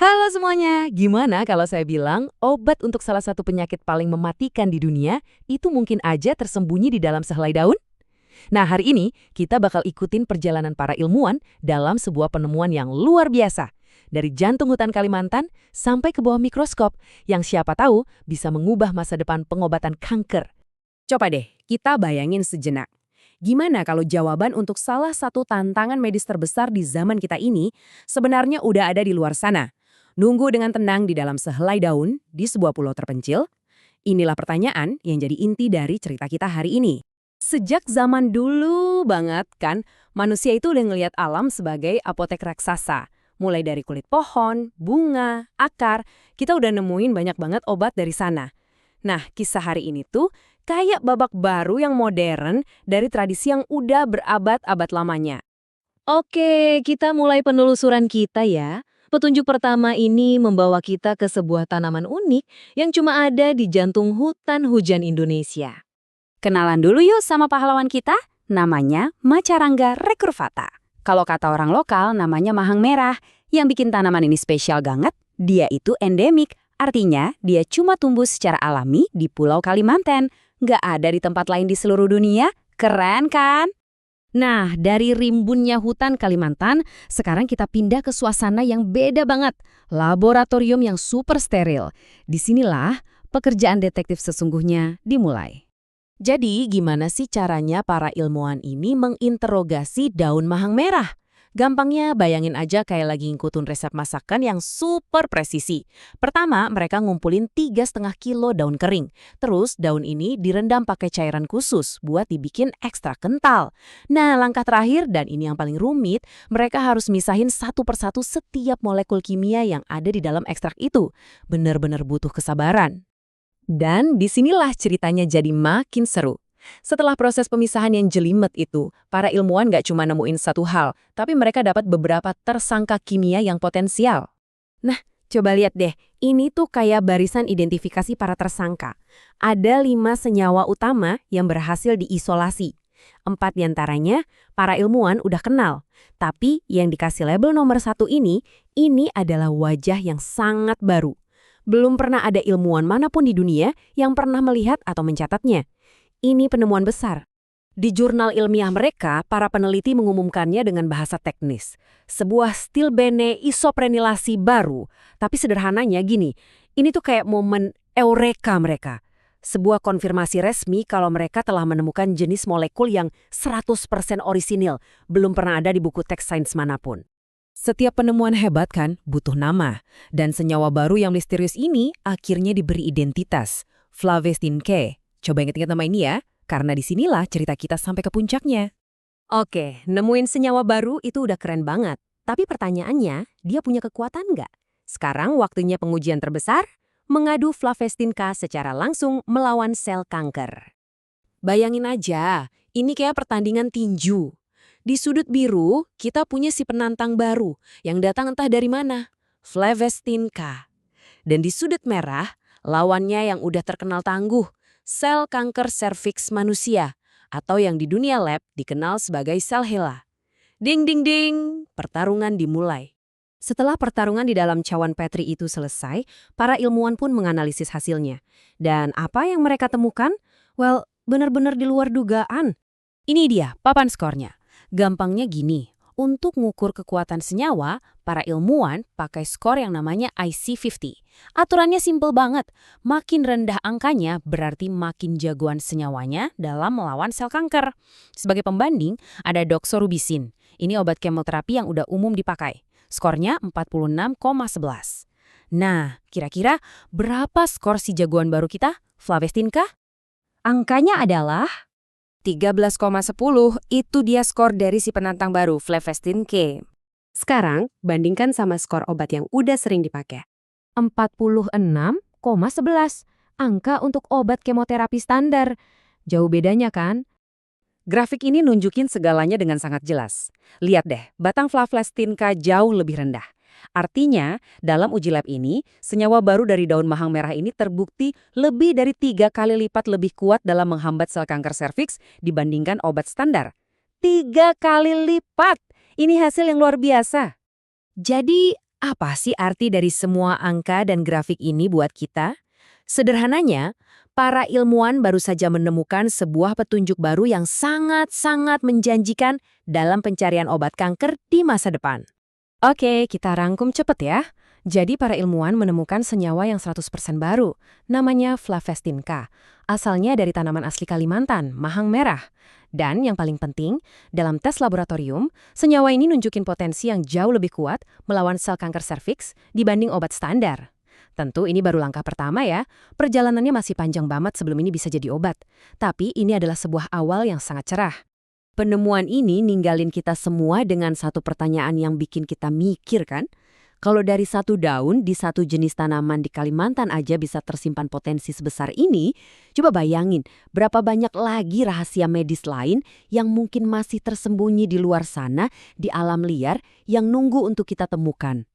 Halo semuanya, gimana kalau saya bilang obat untuk salah satu penyakit paling mematikan di dunia itu mungkin aja tersembunyi di dalam sehelai daun? Nah, hari ini kita bakal ikutin perjalanan para ilmuwan dalam sebuah penemuan yang luar biasa. Dari jantung hutan Kalimantan sampai ke bawah mikroskop yang siapa tahu bisa mengubah masa depan pengobatan kanker. Coba deh, kita bayangin sejenak. Gimana kalau jawaban untuk salah satu tantangan medis terbesar di zaman kita ini sebenarnya udah ada di luar sana? Nunggu dengan tenang di dalam sehelai daun di sebuah pulau terpencil? Inilah pertanyaan yang jadi inti dari cerita kita hari ini. Sejak zaman dulu banget kan, manusia itu udah ngelihat alam sebagai apotek raksasa. Mulai dari kulit pohon, bunga, akar, kita udah nemuin banyak banget obat dari sana. Nah, kisah hari ini tuh kayak babak baru yang modern dari tradisi yang udah berabad-abad lamanya. Oke, kita mulai penelusuran kita ya. Petunjuk pertama ini membawa kita ke sebuah tanaman unik yang cuma ada di jantung hutan hujan Indonesia. Kenalan dulu yuk sama pahlawan kita, namanya Macarangga recurvata. Kalau kata orang lokal namanya mahang merah. Yang bikin tanaman ini spesial banget, dia itu endemik. Artinya, dia cuma tumbuh secara alami di Pulau Kalimantan. Nggak ada di tempat lain di seluruh dunia. Keren kan? Nah, dari rimbunnya hutan Kalimantan, sekarang kita pindah ke suasana yang beda banget. Laboratorium yang super steril. Disinilah pekerjaan detektif sesungguhnya dimulai. Jadi, gimana sih caranya para ilmuwan ini menginterogasi daun mahang merah? Gampangnya bayangin aja kayak lagi ngikutin resep masakan yang super presisi. Pertama, mereka ngumpulin 3,5 kilo daun kering. Terus daun ini direndam pakai cairan khusus buat dibikin ekstra kental. Nah, langkah terakhir dan ini yang paling rumit, mereka harus misahin satu persatu setiap molekul kimia yang ada di dalam ekstrak itu. Bener-bener butuh kesabaran. Dan disinilah ceritanya jadi makin seru. Setelah proses pemisahan yang jelimet itu, para ilmuwan nggak cuma nemuin satu hal, tapi mereka dapat beberapa tersangka kimia yang potensial. Nah, coba lihat deh. Ini tuh kayak barisan identifikasi para tersangka. Ada 5 senyawa utama yang berhasil diisolasi. 4 diantaranya para ilmuwan udah kenal. Tapi yang dikasih label nomor 1 ini adalah wajah yang sangat baru. Belum pernah ada ilmuwan manapun di dunia yang pernah melihat atau mencatatnya. Ini penemuan besar. Di jurnal ilmiah mereka, para peneliti mengumumkannya dengan bahasa teknis. Sebuah stilbene isoprenilasi baru. Tapi sederhananya gini, ini tuh kayak momen eureka mereka. Sebuah konfirmasi resmi kalau mereka telah menemukan jenis molekul yang 100% orisinil, belum pernah ada di buku teks sains manapun. Setiap penemuan hebat kan butuh nama. Dan senyawa baru yang misterius ini akhirnya diberi identitas. Flavestin K. Coba ingat-ingat nama ini ya, karena disinilah cerita kita sampai ke puncaknya. Oke, nemuin senyawa baru itu udah keren banget. Tapi pertanyaannya, dia punya kekuatan nggak? Sekarang waktunya pengujian terbesar, mengadu Flavestin K secara langsung melawan sel kanker. Bayangin aja, ini kayak pertandingan tinju. Di sudut biru, kita punya si penantang baru yang datang entah dari mana, Flavestin K. Dan di sudut merah, lawannya yang udah terkenal tangguh, sel kanker serviks manusia, atau yang di dunia lab dikenal sebagai sel HeLa. Ding ding ding, pertarungan dimulai. Setelah pertarungan di dalam cawan Petri itu selesai, para ilmuwan pun menganalisis hasilnya. Dan apa yang mereka temukan? Well, benar-benar di luar dugaan. Ini dia papan skornya. Gampangnya gini. Untuk mengukur kekuatan senyawa, para ilmuwan pakai skor yang namanya IC50. Aturannya simpel banget. Makin rendah angkanya berarti makin jagoan senyawanya dalam melawan sel kanker. Sebagai pembanding, ada doxorubicin. Ini obat kemoterapi yang udah umum dipakai. Skornya 46,11. Nah, kira-kira berapa skor si jagoan baru kita, Flavestin kah? Angkanya adalah 13,10, itu dia skor dari si penantang baru, Flavestin K. Sekarang, bandingkan sama skor obat yang udah sering dipakai. 46,11, angka untuk obat kemoterapi standar. Jauh bedanya kan? Grafik ini nunjukin segalanya dengan sangat jelas. Lihat deh, batang Flavestin K jauh lebih rendah. Artinya, dalam uji lab ini, senyawa baru dari daun mahang merah ini terbukti lebih dari 3 kali lipat lebih kuat dalam menghambat sel kanker serviks dibandingkan obat standar. 3 kali lipat! Ini hasil yang luar biasa. Jadi, Apa sih arti dari semua angka dan grafik ini buat kita? Sederhananya, para ilmuwan baru saja menemukan sebuah petunjuk baru yang sangat-sangat menjanjikan dalam pencarian obat kanker di masa depan. Oke, kita rangkum cepet ya. Jadi para ilmuwan menemukan senyawa yang 100% baru, namanya Flavestin K. Asalnya dari tanaman asli Kalimantan, mahang merah. Dan yang paling penting, dalam tes laboratorium, senyawa ini nunjukin potensi yang jauh lebih kuat melawan sel kanker serviks dibanding obat standar. Tentu ini baru langkah pertama ya, perjalanannya masih panjang banget sebelum ini bisa jadi obat. Tapi ini adalah sebuah awal yang sangat cerah. Penemuan ini ninggalin kita semua dengan satu pertanyaan yang bikin kita mikir kan? Kalau dari satu daun di satu jenis tanaman di Kalimantan aja bisa tersimpan potensi sebesar ini, coba bayangin berapa banyak lagi rahasia medis lain yang mungkin masih tersembunyi di luar sana, di alam liar, yang nunggu untuk kita temukan.